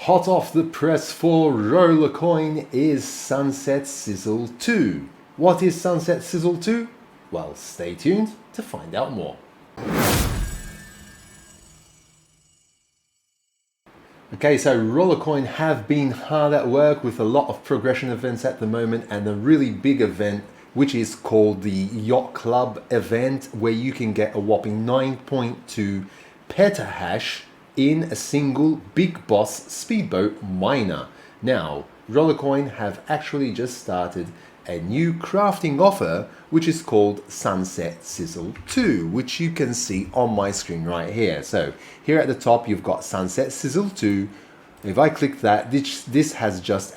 Hot off the press for Rollercoin is Sunset Sizzle 2. What is Sunset Sizzle 2? Well, stay tuned to find out more. Okay, so Rollercoin have been hard at work with a lot of progression events at the moment, and a really big event which is called the Yacht Club event, where you can get a whopping 9.2 petahash in a single Big Boss speedboat miner. Now, Rollercoin have actually just started a new crafting offer which is called Sunset Sizzle 2, which you can see on my screen right here. So here at the top you've got Sunset Sizzle 2. If I click that, this has just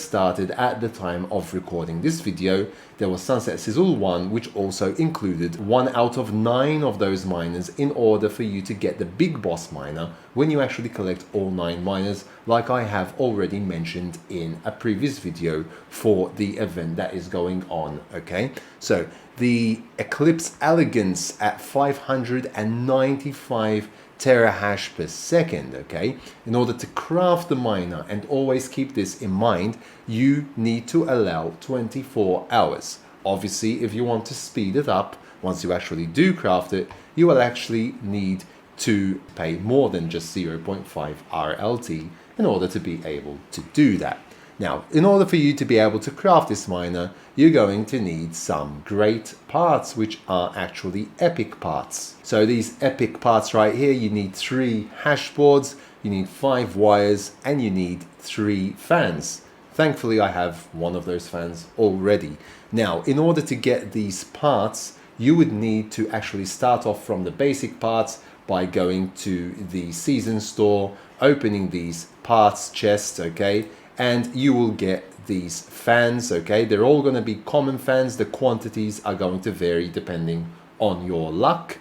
started at the time of recording this video. There was Sunset Sizzle 1, which also included 1 out of 9 of those miners in order for you to get the Big Boss miner when you actually collect all 9 miners, like I have already mentioned in a previous video for the event that is going on. Okay, so the Eclipse Elegance at 595 terahash per second. Okay, in order to craft the miner, and always keep this in mind, you need to allow 24 hours. Obviously, if you want to speed it up, once you actually do craft it, you will actually need to pay more than just 0.5 RLT in order to be able to do that. Now, in order for you to be able to craft this miner, you're going to need some great parts, which are actually epic parts. So these epic parts right here, you need 3 hash boards, you need 5 wires, and you need 3 fans. Thankfully, I have one of those fans already. Now, in order to get these parts, you would need to actually start off from the basic parts by going to the season store, opening these parts chests, okay? And you will get these fans, okay? They're all going to be common fans. The quantities are going to vary depending on your luck.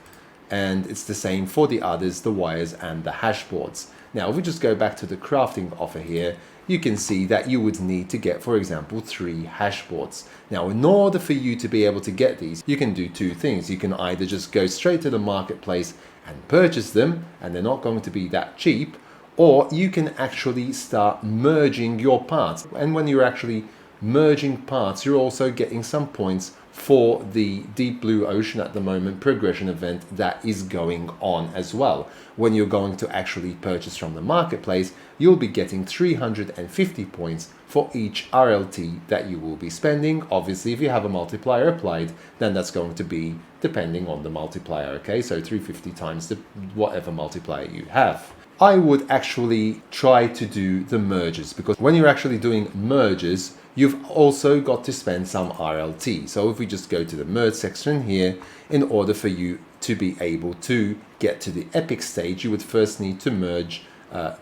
And it's the same for the others, the wires and the hash boards. Now, if we just go back to the crafting offer here, you can see that you would need to get, for example, 3 hash boards. Now, in order for you to be able to get these, you can do 2 things. You can either just go straight to the marketplace and purchase them, and they're not going to be that cheap, or you can actually start merging your parts. And when you're actually merging parts, you're also getting some points for the Deep Blue Ocean at the moment progression event that is going on as well. When you're going to actually purchase from the marketplace, you'll be getting 350 points for each RLT that you will be spending. Obviously, if you have a multiplier applied, then that's going to be depending on the multiplier, okay? So 350 times the whatever multiplier you have. I would actually try to do the merges, because when you're actually doing merges, you've also got to spend some RLT. So if we just go to the merge section here, in order for you to be able to get to the epic stage, you would first need to merge a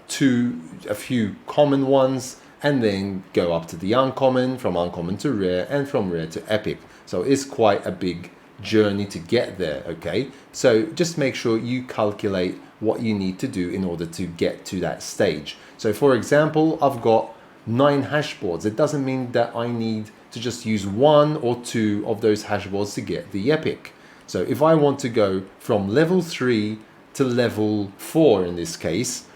few common ones, and then go up to the uncommon, from uncommon to rare, and from rare to epic. So it's quite a big journey to get there, okay? So just make sure you calculate what you need to do in order to get to that stage. So for example, I've got 9 hash boards. It doesn't mean that I need to just use 1 or 2 of those hash boards to get the epic. So if I want to go from level 3 to level 4 in this case,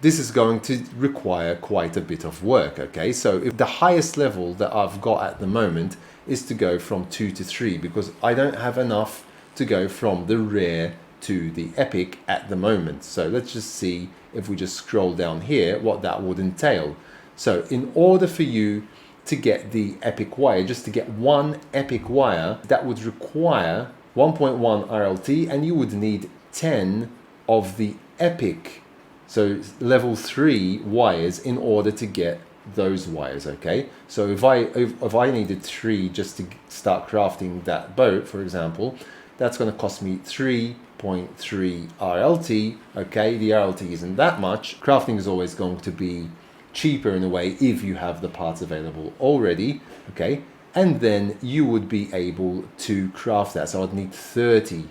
this is going to require quite a bit of work, okay? So if the highest level that I've got at the moment is to go from 2 to 3, because I don't have enough to go from the rare to the epic at the moment. So let's just see, if we just scroll down here, what that would entail. So in order for you to get the epic wire, just to get 1 epic wire, that would require 1.1 RLT, and you would need 10 of the epic, so level 3 wires, in order to get those wires, okay? So if I needed 3 just to start crafting that boat, for example, that's going to cost me 3.3 RLT, okay? The RLT isn't that much. Crafting is always going to be cheaper in a way if you have the parts available already, okay? And then you would be able to craft that. So I'd need 30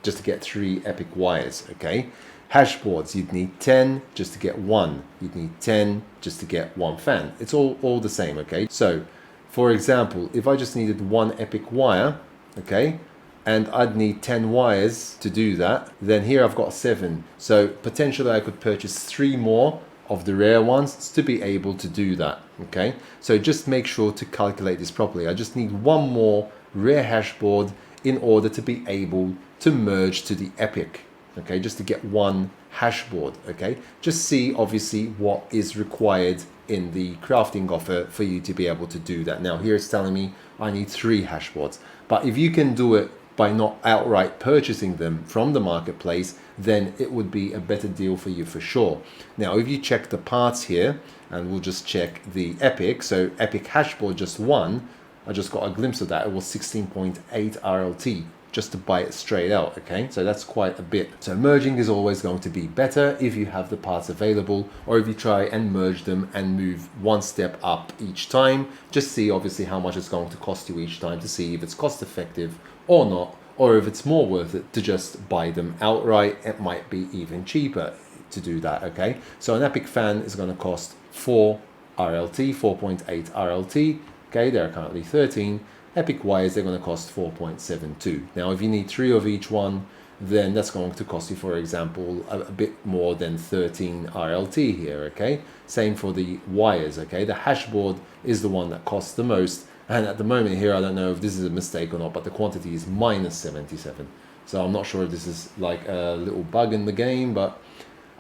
just to get 3 epic wires, okay? Hash boards, you'd need 10 just to get 1. You'd need 10 just to get 1 fan. It's all the same, okay? So, for example, if I just needed 1 epic wire, okay, and I'd need 10 wires to do that, then here I've got 7. So potentially I could purchase 3 more of the rare ones to be able to do that. Okay, so just make sure to calculate this properly. I just need one more rare hash board in order to be able to merge to the epic. Okay, just to get one hash board. Okay, just see obviously what is required in the crafting offer for you to be able to do that. Now here it's telling me I need 3 hash boards, but if you can do it by not outright purchasing them from the marketplace, then it would be a better deal for you for sure. Now if you check the parts here, and we'll just check the epic, so epic hashboard just 1, I just got a glimpse of that, it was 16.8 RLT just to buy it straight out. Okay, so that's quite a bit. So merging is always going to be better if you have the parts available, or if you try and merge them and move one step up each time. Just see obviously how much it's going to cost you each time to see if it's cost effective or not, or if it's more worth it to just buy them outright. It might be even cheaper to do that. Okay, so an epic fan is going to cost 4 RLT, 4.8 RLT. Okay, they're currently 13. Epic wires, they're going to cost 4.72. Now if you need 3 of each one, then that's going to cost you, for example, a bit more than 13 RLT here. Okay, same for the wires. Okay, the hashboard is the one that costs the most, and at the moment here I don't know if this is a mistake or not, but the quantity is minus 77. So I'm not sure if this is like a little bug in the game, but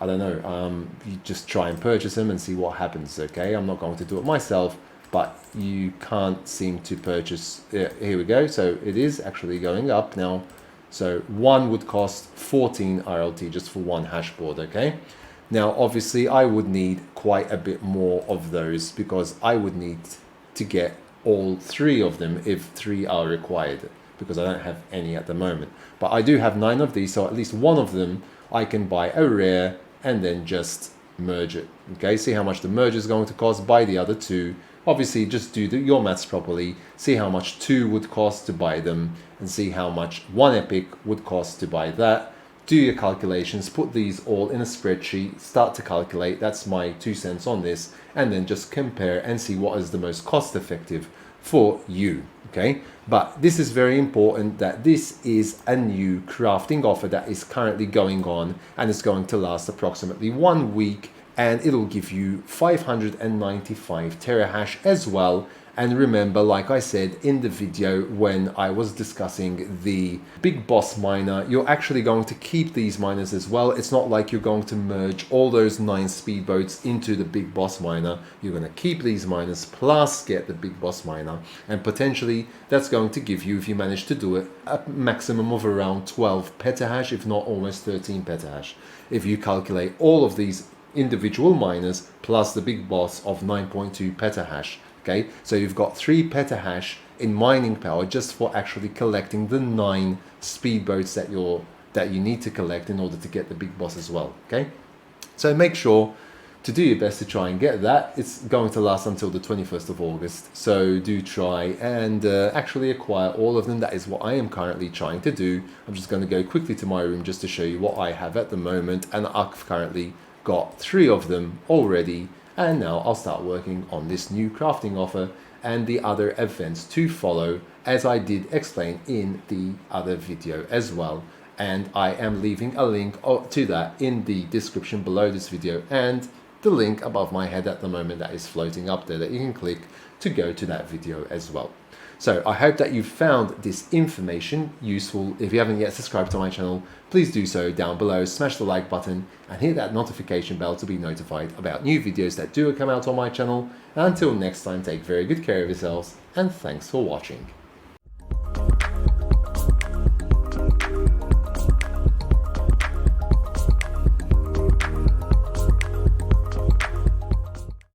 I don't know. You just try and purchase them and see what happens. Okay, I'm not going to do it myself, but you can't seem to purchase. Here we go. So it is actually going up now. So one would cost 14 RLT just for one hashboard. Okay, now obviously I would need quite a bit more of those, because I would need to get all 3 of them if 3 are required, because I don't have any at the moment. But I do have 9 of these, so at least one of them I can buy a rare and then just merge it. Okay, see how much the merge is going to cost, buy the other 2. Obviously just do your maths properly, see how much 2 would cost to buy them, and see how much 1 epic would cost to buy that. Do your calculations, put these all in a spreadsheet, start to calculate. That's my 2 cents on this, and then just compare and see what is the most cost effective for you. Okay, but this is very important, that this is a new crafting offer that is currently going on, and it's going to last approximately 1 week, and it'll give you 595 terahash as well. And remember, like I said in the video when I was discussing the Big Boss miner, you're actually going to keep these miners as well. It's not like you're going to merge all those 9 speedboats into the Big Boss miner. You're going to keep these miners plus get the Big Boss miner, and potentially that's going to give you, if you manage to do it, a maximum of around 12 petahash, if not almost 13 petahash. If you calculate all of these individual miners plus the Big Boss of 9.2 petahash. Okay, so you've got 3 petahash in mining power just for actually collecting the 9 speedboats that you need to collect in order to get the Big Boss as well. Okay, so make sure to do your best to try and get that. It's going to last until the 21st of August, so do try and actually acquire all of them. That is what I am currently trying to do. I'm just going to go quickly to my room just to show you what I have at the moment, and I've currently got 3 of them already. And now I'll start working on this new crafting offer and the other events to follow, as I did explain in the other video as well. And I am leaving a link to that in the description below this video, and the link above my head at the moment that is floating up there that you can click to go to that video as well. So I hope that you found this information useful. If you haven't yet subscribed to my channel, please do so down below, smash the like button and hit that notification bell to be notified about new videos that do come out on my channel. And until next time, take very good care of yourselves, and thanks for watching.